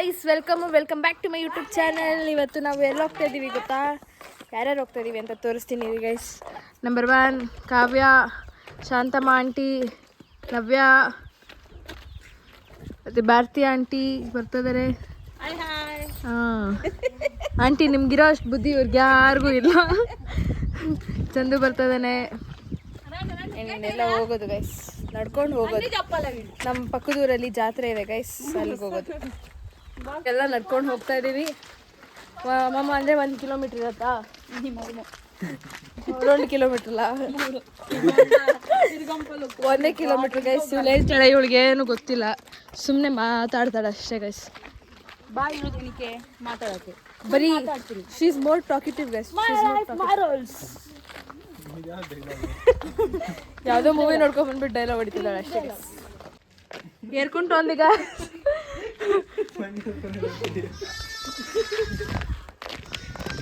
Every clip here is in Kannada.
Guys welcome back to my YouTube channel. ಇವತ್ತು ನಾವು ಎಲ್ಲಿ ಹೋಗ್ತಾ ಇದ್ದೀವಿ ಗೊತ್ತಾ? ಯಾರ್ಯಾರು ಹೋಗ್ತಾ ಇದ್ದೀವಿ ಅಂತ ತೋರಿಸ್ತೀನಿ ಗೈಸ್. ನಂಬರ್ 1 ಕಾವ್ಯ, ಶಾಂತಮ್ಮ ಆಂಟಿ, ನವ್ಯ ಮತ್ತು ಭಾರತಿ ಆಂಟಿ ಬರ್ತಿದ್ದಾರೆ. ಹಾಂ ಆಂಟಿ, ನಿಮ್ಗಿರೋ ಅಷ್ಟು ಬುದ್ಧಿ ಇವ್ರಿಗೆ ಯಾರಿಗೂ ಇಲ್ಲ. ಚಂದು ಬರ್ತಿದ್ದಾನೆ. ಎಲ್ಲ ಹೋಗೋದು ಗೈಸ್, ನಡ್ಕೊಂಡು ಹೋಗೋದು. ನಮ್ಮ ಪಕ್ಕದೂರಲ್ಲಿ ಜಾತ್ರೆ ಇದೆ ಗೈಸ್, ಅಲ್ಲಿಗೆ ಹೋಗೋದು. ಎಲ್ಲ ನಡ್ಕೊಂಡು ಹೋಗ್ತಾ ಇದ್ದೀವಿ. ಮಮ್ಮ ಅಂದರೆ 1 ಕಿಲೋಮೀಟ್ರ್ ಇರತ್ತಾ? 2 ಕಿಲೋಮೀಟ್ರ್ ಅಲ್ಲ, 1 ಕಿಲೋಮೀಟ್ರ್ ಗೈಸ್. ಇವ್ಳು ಹೇಳ್ತಾಳೆ, ಇವಳಿಗೆ ಏನು ಗೊತ್ತಿಲ್ಲ, ಸುಮ್ಮನೆ ಮಾತಾಡ್ತಾಳೆ ಅಷ್ಟೇ ಗೈಸ್. ಬಾಯ್ ಇರೋದಕ್ಕೆ ಮಾತಾಡೋಕ್ಕೆ ಬರೀ she is more talkative guys. ಯಾವುದೋ ಮೂವಿ ನೋಡ್ಕೊಂಡು ಬಂದ್ಬಿಟ್ಟು ಡೈಲಾಗ್ ಹೊಡಿತಿದ್ದಾಳೆ ಅಷ್ಟೇ. ಏರ್ಕೊಂಡು ಒಂದೀಗ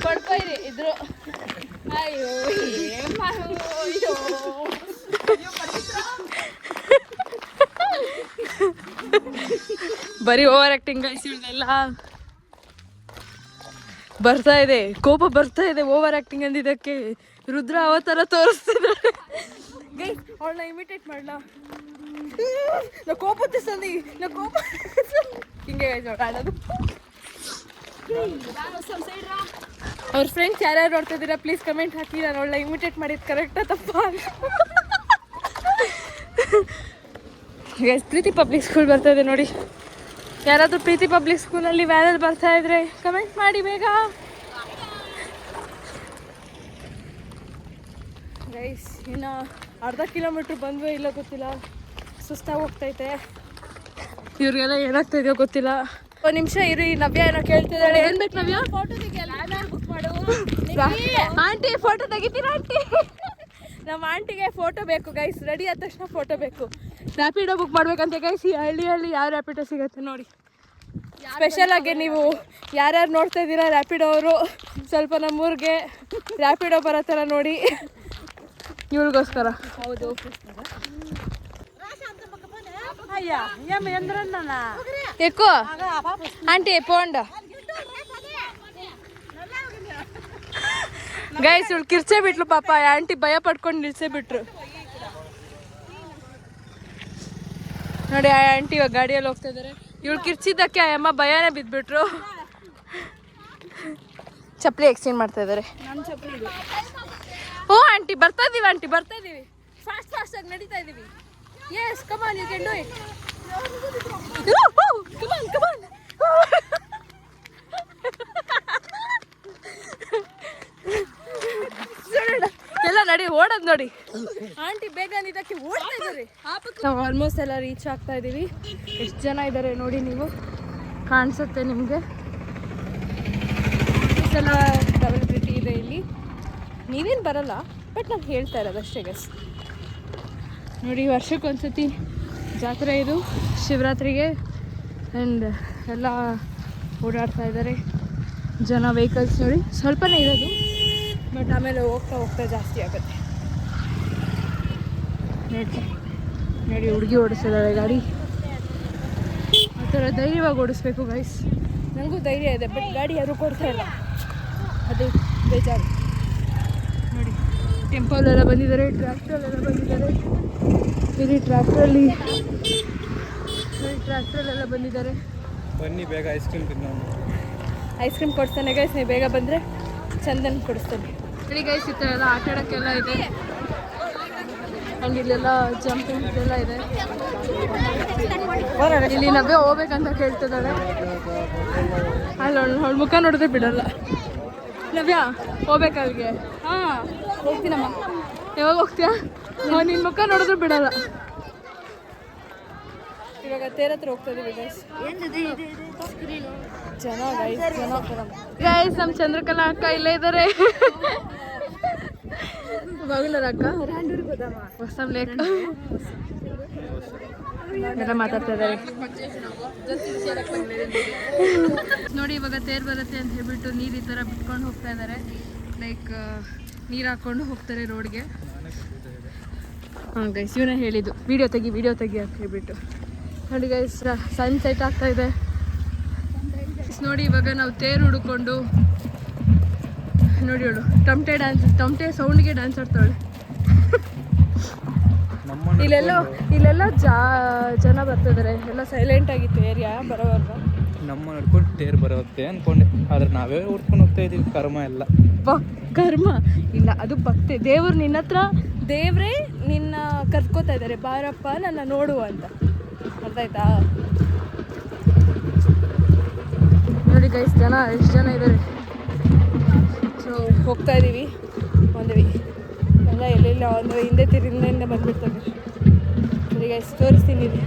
ಕೊಡ್ಕೊಯ್ರಿ ಇದ್ರು. ಅಯ್ಯೋ ಅಯ್ಯೋ ಬರೀ ಓವರ್ ಆಕ್ಟಿಂಗ್ ಗೈಸ್. ಇವಳೆಲ್ಲ ಬರ್ತಾ ಇದೆ, ಕೋಪ ಬರ್ತಾ ಇದೆ ಓವರ್ ಆಕ್ಟಿಂಗ್ ಅಂದಿದ್ದಕ್ಕೆ. ರುದ್ರ ಅವತಾರ ತೋರಿಸ್ತಿದ್ದಾರೆ ಗೈಸ್. ಅವಳನ್ನ ಇಮಿಟೇಟ್ ಮಾಡಲ, ನಾ ಕೋಪ ಸಂದಿ, ನಾ ಕೋಪ ಹಿಂಗೆ ಆಡೋದು. ಅವ್ರ ಫ್ರೆಂಡ್ಸ್ ಯಾರ್ಯಾರು ನೋಡ್ತಾ ಇದ್ದೀರಾ ಪ್ಲೀಸ್ ಕಮೆಂಟ್ ಹಾಕಿ. ನಾನು ಅವಳನ್ನ ಇಮಿಟೇಟ್ ಮಾಡಿದ್ದು ಕರೆಕ್ಟಾ ತಪ್ಪಾ? ಗೈಸ್, ಪ್ರೀತಿ ಪಬ್ಲಿಕ್ ಸ್ಕೂಲ್ ಬರ್ತಾ ಇದೆ ನೋಡಿ. ಯಾರಾದರೂ ಪ್ರೀತಿ ಪಬ್ಲಿಕ್ ಸ್ಕೂಲಲ್ಲಿ ವ್ಯಾನಲ್ಲಿ ಬರ್ತಾ ಇದ್ರೆ ಕಮೆಂಟ್ ಮಾಡಿ ಬೇಗ ಗೈಸ್. ಇನ್ನು ಅರ್ಧ ಕಿಲೋಮೀಟ್ರ್ ಬಂದ್ವೇ ಇಲ್ಲ ಗೊತ್ತಿಲ್ಲ, ಸುಸ್ತಾಗಿ ಹೋಗ್ತೈತೆ. ಇವ್ರಿಗೆಲ್ಲ ಏನಾಗ್ತಾ ಇದೆಯೋ ಗೊತ್ತಿಲ್ಲ. 1 ನಿಮಿಷ ಇರಿ, ನವ್ಯ ಏನೋ ಕೇಳ್ತಿದ್ದಾಳೆ. ಏನ್ ಬೇಕು ನವ್ಯ? ಆಂಟಿ ಫೋಟೋ ತೆಗಿತೀರಾ ಆಂಟಿ? ನಮ್ಮ ಆಂಟಿಗೆ ಫೋಟೋ ಬೇಕು ಗೈಸ್. ರೆಡಿ ಆದ ತಕ್ಷಣ ಫೋಟೋ ಬೇಕು. ರ್ಯಾಪಿಡೋ ಬುಕ್ ಮಾಡ್ಬೇಕಂತ ಗೈಸ್. ಈ ಹಳ್ಳಿಯಲ್ಲಿ ಯಾವ ರ್ಯಾಪಿಡೋ ಸಿಗುತ್ತೆ ನೋಡಿ. ಸ್ಪೆಷಲ್ ಆಗಿ ನೀವು ಯಾರ್ಯಾರು ನೋಡ್ತಾ ಇದ್ದೀರಾ ರ್ಯಾಪಿಡೋ ಅವರು, ಸ್ವಲ್ಪ ನಮ್ಮೂರಿಗೆ ರ್ಯಾಪಿಡೋ ಬರೋ ಥರ ನೋಡಿ, ಇವಳಿಗೋಸ್ಕರ. ಹೌದು ఎక్కువ ఆంటీ పోండి ಗೈಸ್. ಇವಳು ಕಿರ್ಚೇ ಬಿಟ್ಲು ಪಾಪ. ಆಂಟಿ ಭಯ ಪಡ್ಕೊಂಡು ನಿಲ್ಸೇ ಬಿಟ್ರು ನೋಡಿ. ಆ ಆಂಟಿ ಇವಾಗ ಗಾಡಿಯಲ್ಲಿ ಹೋಗ್ತಾ ಇದ್ದಾರೆ. ಇವಳು ಕಿರ್ಚಿದ್ದಕ್ಕೆ ಆ ಅಮ್ಮ ಭಯನೇ ಬಿದ್ದುಬಿಟ್ರು. ಚಪ್ಪಲಿ ಎಕ್ಸ್ಚೇಂಜ್ ಮಾಡ್ತಾ ಇದ್ದಾರೆ. ಓ ಆಂಟಿ ಬರ್ತಾ ಇದೀವಿ, ಆಂಟಿ ಬರ್ತಾ ಇದೀವಿ. ಫಾಸ್ಟ್ ಆಗಿ ನಡೀತಾ ಇದೀವಿ. Yes, come on, you can do it. Come on. ಎಲ್ಲ ನಡಿ, ಓಡೋದು ನೋಡಿ. ಆಂಟಿ ಬೇಗ ಅಂದಿದ್ದಕ್ಕೆ ಓಡ್ತಾ ಇದ್ದಾರೆ. ನಾವು ಆಲ್ಮೋಸ್ಟ್ ಎಲ್ಲ ರೀಚ್ ಆಗ್ತಾ ಇದ್ದೀವಿ. ಎಷ್ಟು ಜನ ಇದ್ದಾರೆ ನೋಡಿ, ನೀವು ಕಾಣಿಸುತ್ತೆ ನಿಮಗೆ. ಇಷ್ಟೆಲ್ಲ ಅವೈಲಬಿಲಿಟಿ ಇದೆ ಇಲ್ಲಿ. ನೀವೇನು ಬರಲ್ಲ, ಬಟ್ ನಾನು ಹೇಳ್ತಾ ಇರೋದು ಅಷ್ಟೇ ಗಸ್. ನೋಡಿ, ವರ್ಷಕ್ಕೊಂದ್ಸತಿ ಜಾತ್ರೆ ಇದು, ಶಿವರಾತ್ರಿಗೆ. ಆ್ಯಂಡ್ ಎಲ್ಲ ಓಡಾಡ್ತಾ ಇದ್ದಾರೆ ಜನ. ವೆಹಿಕಲ್ಸ್ ನೋಡಿ ಸ್ವಲ್ಪನೇ ಇರೋದು, ಬಟ್ ಆಮೇಲೆ ಹೋಗ್ತಾ ಜಾಸ್ತಿ ಆಗುತ್ತೆ. ನೋಡಿ ಹುಡುಗಿ ಓಡಿಸ್ತಿದ್ದಾಳೆ ಗಾಡಿ. ಆ ಥರ ಧೈರ್ಯವಾಗಿ ಓಡಿಸ್ಬೇಕು ಗೈಸ್. ನನಗೂ ಧೈರ್ಯ ಇದೆ, ಬಟ್ ಗಾಡಿ ಯಾರೂ ಕೊಡ್ತಾ ಇಲ್ಲ, ಅದೇ ಬೇಜಾರು. ನೋಡಿ, ಟೆಂಪೋಲೆಲ್ಲ ಬಂದಿದ್ದಾರೆ, ಟ್ರ್ಯಾಕ್ಟ್ರಲ್ಲೆಲ್ಲ ಬಂದಿದ್ದಾರೆ. ಇಲ್ಲಿ ಟ್ರ್ಯಾಕ್ಟ್ರಲ್ಲೆಲ್ಲ ಬಂದಿದ್ದಾರೆ. ಬನ್ನಿ ಬೇಗ ಐಸ್ ಕ್ರೀಮ್ ತಿನ್ನೋಣ. ಐಸ್ ಕ್ರೀಮ್ ಕೊಡ್ತಾನೆ ಗೈಸ್, ನೀವು ಬೇಗ ಬಂದರೆ ಚಂದನ್ ಕೊಡಿಸ್ತಾನೆ. ಹೇಳಿ ಗೈಸ್, ಈ ಥರ ಎಲ್ಲ ಆಟ ಆಡೋಕ್ಕೆಲ್ಲ ಇದೆ. ಆ್ಯಂಡ್ ಇಲ್ಲೆಲ್ಲ ಜಂಪಿಂಗ್ ಇದೆಲ್ಲ ಇದೆ. ಇಲ್ಲಿ ನವ್ಯ ಹೋಗ್ಬೇಕಂತ ಕೇಳ್ತಿದ್ದಾಳೆ. ಅಲ್ಲ ಅವಳ ಮುಖ ನೋಡಿದ್ರೆ ಬಿಡಲ್ಲ. ನವ್ಯ ಹೋಗ್ಬೇಕಲ್ಗೆ? ಹಾಂ ಹೋಗ್ತೀನಮ್ಮ. ಯಾವಾಗ ಹೋಗ್ತೀಯಾ? ನಿನ್ನ ಮುಖ ನೋಡಿದ್ರು ಬಿಡಲ್ಲ. ಇವಾಗ ತೇರ ಹತ್ರ ಹೋಗ್ತಾ ಇದೀವಿ ಗೈಸ್. ಜನ ಗೈಸ್, ನಮ್ಮ ಚಂದ್ರಕಲಾ ಅಕ್ಕ ಇಲ್ಲೇ ಇದ್ದಾರೆ. ಬಾಗುಲರ ಅಕ್ಕ, ಹೊಸ ಲೇಕ್ ಎಲ್ಲ ಮಾತಾಡ್ತಾ ಇದ್ದಾರೆ ನೋಡಿ. ಇವಾಗ ತೇರು ಬರುತ್ತೆ ಅಂತ ಹೇಳ್ಬಿಟ್ಟು ನೀರು ಈ ಥರ ಬಿಟ್ಕೊಂಡು ಹೋಗ್ತಾ ಇದ್ದಾರೆ. ಲೈಕ್ ನೀರು ಹಾಕ್ಕೊಂಡು ಹೋಗ್ತಾರೆ ರೋಡ್ಗೆ. ಹಾಂ ಗೈಸ್, ಇವನೇ ಹೇಳಿದ್ದು ವಿಡಿಯೋ ತೆಗಿ ಅಂತ ಹೇಳ್ಬಿಟ್ಟು. ನೋಡಿ ಗೈಸ್, ಸನ್ಸೆಟ್ ಆಗ್ತಾ ಇದೆ. ನೋಡಿ ಇವಾಗ ನಾವು ತೇರು ಹುಡ್ಕೊಂಡು ನೋಡಿ ಅವಳು ಟಮಟೆ ಸೌಂಡ್ಗೆ ಡ್ಯಾನ್ಸ್ ಆಡ್ತಾಳೆ. ಇಲ್ಲೆಲ್ಲ ಜನ ಬರ್ತಿದ್ದಾರೆ, ಎಲ್ಲ ಸೈಲೆಂಟ್ ಆಗಿತ್ತು ಏರಿಯಾ ಬರೋವಾಗ. ನಮ್ಮ ನಡ್ಕೊಂಡು ತೇರು ಬರುತ್ತೆ ಅಂದ್ಕೊಂಡೆ, ಆದ್ರೆ ನಾವೇ ಹುಡ್ಕೊಂಡು ಹೋಗ್ತಾ ಇದೀವಿ. ಕರ್ಮ ಎಲ್ಲ ಕರ್ಮ ಇಲ್ಲ, ಅದು ಭಕ್ತಿ. ದೇವ್ರು ನಿನ್ನ ಹತ್ರ, ದೇವ್ರೇ ನಿನ್ನ ಕರ್ಕೋತಾ ಇದ್ದಾರೆ, ಬಾರಪ್ಪ ನನ್ನ ನೋಡುವ ಅಂತ. ಅರ್ಥ ಆಯ್ತಾ? ನೋಡಿ ಗೈಸ್, ಎಷ್ಟು ಜನ ಇದ್ದಾರೆ. ಸೊ ಹೋಗ್ತಾ ಇದ್ದೀವಿ ಒಂದ್ವಿ ಎಲ್ಲ ಎಲ್ಲೆಲ್ಲ ಒಂದು ಹಿಂದೆ ಹಿಂದೆಯಿಂದ ಬಂದ್ಬಿಡ್ತದೆ. ಸರಿ ಗೈಸ್, ತೋರಿಸ್ತೀನಿ ನೋಡಿ.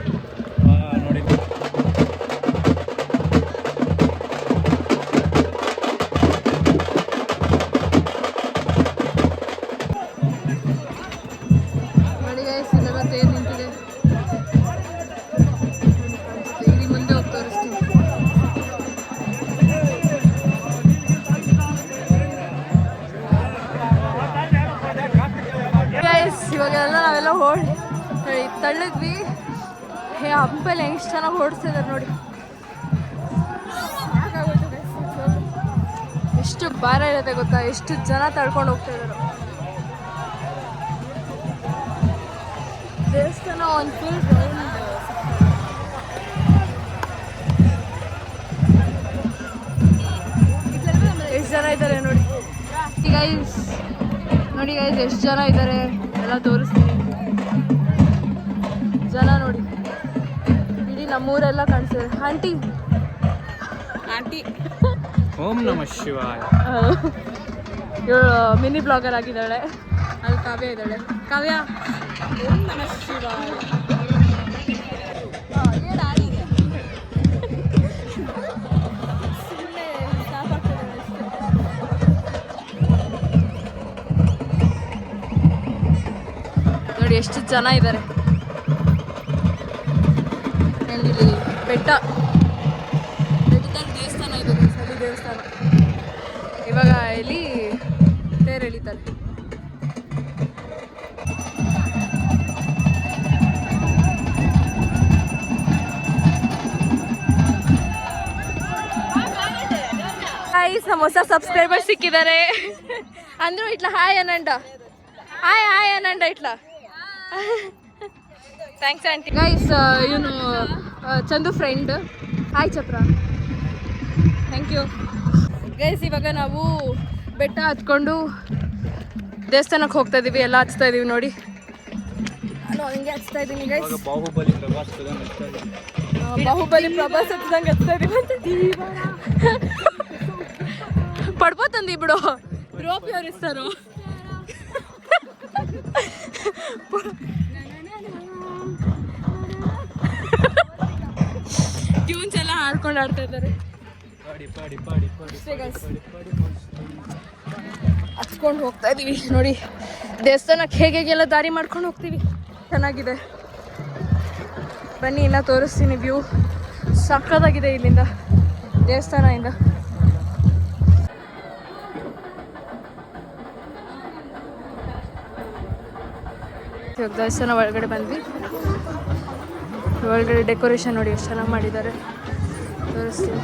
ನೋಡಿ ಗೈಸ್, ಇಲ್ಲೆಲ್ಲ ತೇರು ನಿಂತಿದೆ. ಇಲ್ಲಿ ಮುಂದೆ ಹೋಗಿ ತೋರಿಸ್ತೀನಿ. ಇವಾಗೆಲ್ಲ ನಾವೆಲ್ಲ ತಳ್ಳಿದ್ವಿ. ಹಂಪಲ್ಲಿ ಹೆಂಗೆ ಚೆನ್ನಾಗಿ ಓಡಿಸ್ತಿದ್ದಾರೆ ನೋಡಿ. ಎಷ್ಟು ಭಾರ ಇರುತ್ತೆ ಗೊತ್ತಾ, ಎಷ್ಟು ಜನ ತಳ್ಕೊಂಡು ಹೋಗ್ತಾ ಇದ್ದಾರೆ. ದೇವಸ್ಥಾನ ಒಂದು ಫುಲ್ ಎಷ್ಟು ಜನ ಇದ್ದಾರೆ ನೋಡಿ. ನೋಡಿ ಗೈಸ್ ಎಷ್ಟು ಜನ ಇದ್ದಾರೆ ಎಲ್ಲ ತೋರಿಸ್ತೀನಿ. ಜನ ನೋಡಿ, ಇಡೀ ನಮ್ಮೂರೆಲ್ಲ ಕಾಣಿಸ್ತಿದೆ. ಆಂಟಿ ಓಂ ನಮಃ ಶಿವಾಯ. ಇವಳು ಮಿನಿ ಬ್ಲಾಗರ್ ಆಗಿದ್ದಾಳೆ. ಅಲ್ಲಿ ಕಾವ್ಯ ಇದ್ದಾಳೆ. ಕಾವ್ಯ, ಓಂ ನಮಃ ಶಿವಾಯ. ನೋಡಿ ಎಷ್ಟು ಜನ ಇದ್ದಾರೆ. ಇಲ್ಲಿ ಬೆಟ್ಟದಲ್ಲಿ ದೇವಸ್ಥಾನ ಇದೆ, ಸಲಿ ದೇವಸ್ಥಾನ. ಇವಾಗ ಇಲ್ಲಿ ತೇರು ಎಳಿತಾರೆ. ನಮ್ಮ ಹೊಸ ಸಬ್ಸ್ಕ್ರೈಬರ್ ಸಿಕ್ಕಿದ್ದಾರೆ. ಅಂದ್ರು ಇಟ್ಲ ಹಾಯ್ ಅನ್ನಂಡ, ಹಾಯ್ ಅನ್ನಂಡ ಇಟ್ಲ. Thanks aunty. ಗೈಸ್, ಇವನು ಚಂದು ಫ್ರೆಂಡ್. ಹಾಯ್ ಚಪ್ರ. Thank you guys. ಇವಾಗ ನಾವು ಬೆಟ್ಟ ಹತ್ಕೊಂಡು ದೇವಸ್ಥಾನಕ್ಕೆ ಹೋಗ್ತಾ ಇದೀವಿ. ಎಲ್ಲ ಹಚ್ತಾ ಇದೀವಿ ನೋಡಿ. ನಾನು ಹಿಂಗೆ ಹಚ್ತಾ ಇದ್ದೀನಿ ಗೈಸ್. ಬಾಹುಬಲಿ ಪ್ರಭಾಸ್ ಹಚ್ಚಿದಂಗೆ ಹಚ್ತಾ ಇದೀವಿ ಅಂತ ಪಡ್ಬೋ ತಂದಿ ಬಿಡು. ರೋಪಿ ಅವ್ರು ಇಸ್ತಾರೋ. ಟ್ಯೂನ್ಸ್ ಎಲ್ಲ ಹಾಡ್ಕೊಂಡು ಆಡ್ತಾ ಇದ್ದಾರೆ. ಹಚ್ಕೊಂಡು ಹೋಗ್ತಾ ಇದೀವಿ ನೋಡಿ. ದೇವಸ್ಥಾನಕ್ಕೆ ಹೇಗೆಲ್ಲ ದಾರಿ ಮಾಡ್ಕೊಂಡು ಹೋಗ್ತೀವಿ. ಚೆನ್ನಾಗಿದೆ, ಬನ್ನಿ ಇನ್ನ ತೋರಿಸ್ತೀನಿ. ವ್ಯೂ ಸಕ್ಕತ್ತಾಗಿದೆ ಇಲ್ಲಿಂದ, ದೇವಸ್ಥಾನದಿಂದ. ಇವಾಗ ದೇವಸ್ಥಾನ ಒಳಗಡೆ ಬಂದ್ವಿ. ಒಳಗಡೆ ಡೆಕೋರೇಷನ್ ನೋಡಿ ಎಷ್ಟು ಚೆನ್ನಾಗಿ ಮಾಡಿದ್ದಾರೆ. ತೋರಿಸ್ತೀನಿ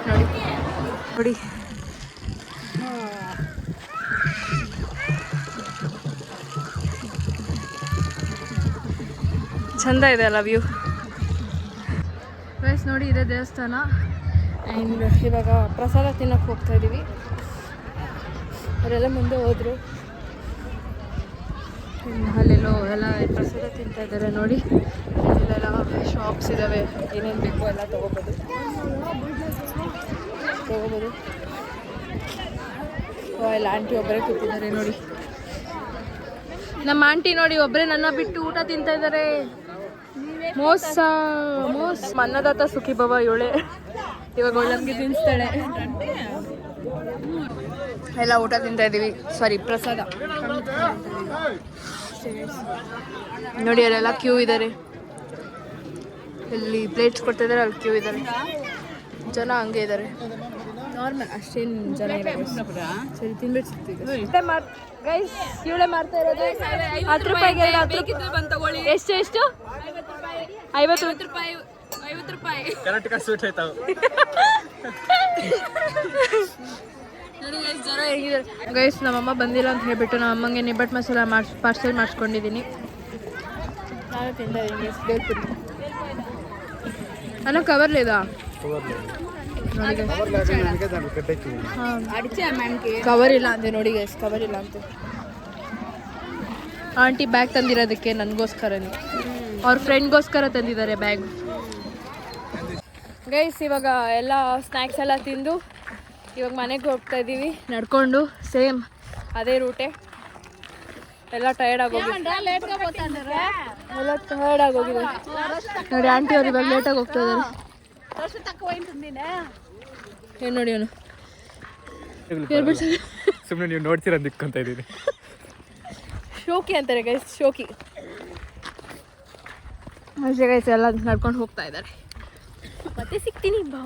ನೋಡಿ. ನೋಡಿ ಚಂದ ಇದೆ ಅಲ್ಲ ವ್ಯೂ. ಗೈಸ್ ನೋಡಿ, ಇದೆ ದೇವಸ್ಥಾನ. ಆ್ಯಂಡ್ ಇವಾಗ ಪ್ರಸಾದ ತಿನ್ನೋಕ್ಕೆ ಹೋಗ್ತಾ ಇದ್ದೀವಿ. ಅವರೆಲ್ಲ ಮುಂದೆ ಹೋದರು. ಅಲ್ಲೆಲ್ಲೋ ಎಲ್ಲ ಪ್ರಸಾದ ತಿಂತಾ ಇದ್ದಾರೆ ನೋಡಿ. ಇಲ್ಲೆಲ್ಲ ಶಾಪ್ಸ್ ಇದ್ದಾವೆ, ಏನೇನು ಬೇಕೋ ಎಲ್ಲ ತೊಗೋಬೋದು. ಎಲ್ಲ ಆಂಟಿ ಒಬ್ಬರೇ ಕೂತಿದ್ದಾರೆ ನೋಡಿ. ನಮ್ಮ ಆಂಟಿ ನೋಡಿ ಒಬ್ಬರೇ ನನ್ನ ಬಿಟ್ಟು ಊಟ ತಿಂತಾ ಇದ್ದಾರೆ. ಮೋಸ ಅನ್ನದಾತ ಸುಖಿ ಭವ ಇವಳೆ. ಇವಾಗ ಒಳ್ಳಂಗೆ ತಿನ್ನಿಸ್ತಾಳೆ. ಎಲ್ಲ ಊಟ ತಿಂತಾ ಇದ್ದೀವಿ. ಸಾರಿ, ಪ್ರಸಾದ ನೋಡಿ. ಅಲ್ಲೆಲ್ಲ ಕ್ಯೂ ಇದ್ದಾರೆ. ಇಲ್ಲಿ ಪ್ಲೇಟ್ಸ್ ಕೊಡ್ತಾ ಇದ್ದಾರೆ, ಅಲ್ಲಿ ಕ್ಯೂ ಇದ್ದಾರೆ. ಜನ ಹಂಗೆ ಇದ್ದಾರೆ. ನಾರ್ಮಲ್, ಅಷ್ಟೇನು ಜನ ಇಲ್ಲ. ಸರಿ, ತಿನ್ಬಿಟ್ಟು ಸಿಗ್ತಿದೆ. ಗೈಸ್, ಇವಳೆ ಮಾಡ್ತಾ ಇರೋದು 10 ರೂಪಾಯಿಗೆ. ಎಷ್ಟು 50 ರೂಪಾಯಿ 50 ರೂಪಾಯಿ. Correct suit ಆಯ್ತಾವ. ಗೈಸ್ ನಮ್ಮಮ್ಮ ಬಂದಿಲ್ಲ ಅಂತ ಹೇಳ್ಬಿಟ್ಟು ನಮ್ಮ ಅಮ್ಮಂಗೆ ನಿಬ್ಬಟ್ಟು ಮಸಾಲ ಪಾರ್ಸೆಲ್ ಮಾಡಿಸ್ಕೊಂಡಿದ್ದೀನಿ. ನಾನು ತಿಂತಾ ಇದ್ದೀನಿ ಬೇಲ್ಪುರಿ. ಅನ್ನ ಕವರ್ ಲೇದಾ ಕವರ್ ಇಲ್ಲ ಅಂತೆ ನೋಡಿ ಗೈಸ್, ಕವರ್ ಇಲ್ಲ ಅಂತೆ. ಆಂಟಿ ಬ್ಯಾಗ್ ತಂದಿರೋದಕ್ಕೆ ನನಗೋಸ್ಕರನೇ, ಅವ್ರ ಫ್ರೆಂಡ್ಗೋಸ್ಕರ ತಂದಿದ್ದಾರೆ ಬ್ಯಾಗ್. ಗೈಸ್ ಇವಾಗ ಎಲ್ಲ ಸ್ನ್ಯಾಕ್ಸ್ ಎಲ್ಲ ತಿಂದು ಇವಾಗ ಮನೆಗೆ ಹೋಗ್ತಾ ಇದ್ದೀವಿ ನಡ್ಕೊಂಡು. ಸೇಮ್ ಅದೇ ರೂಟೇ. ಎಲ್ಲ ಟಯರ್ಡ್ ಆಗೋಗಿದೆ, ಎಲ್ಲ ಟಯರ್ಡ್ ಆಗೋಗಿದೆ ನೋಡಿ. ಆಂಟಿ ಅವ್ರು ಇವಾಗ ಲೇಟಾಗಿ ಹೋಗ್ತಾ ಇದ್ದಾರೆ. ಏನು ನೋಡಿ ಅವನು ಸುಮ್ಮನೆ ನೀವು ನೋಡ್ತೀರ ದಿಕ್ಕಂತ ಇದ್ದೀನಿ. ಶೋಕಿ ಅಂತಾರೆ ಗೈಸ್, ಶೋಕಿ. ಅಷ್ಟೇ ಗೈಸ್ ಎಲ್ಲ ನಡ್ಕೊಂಡು ಹೋಗ್ತಾ ಇದ್ದಾರೆ. ಮತ್ತೆ ಸಿಗ್ತೀನಿ ಬಾ.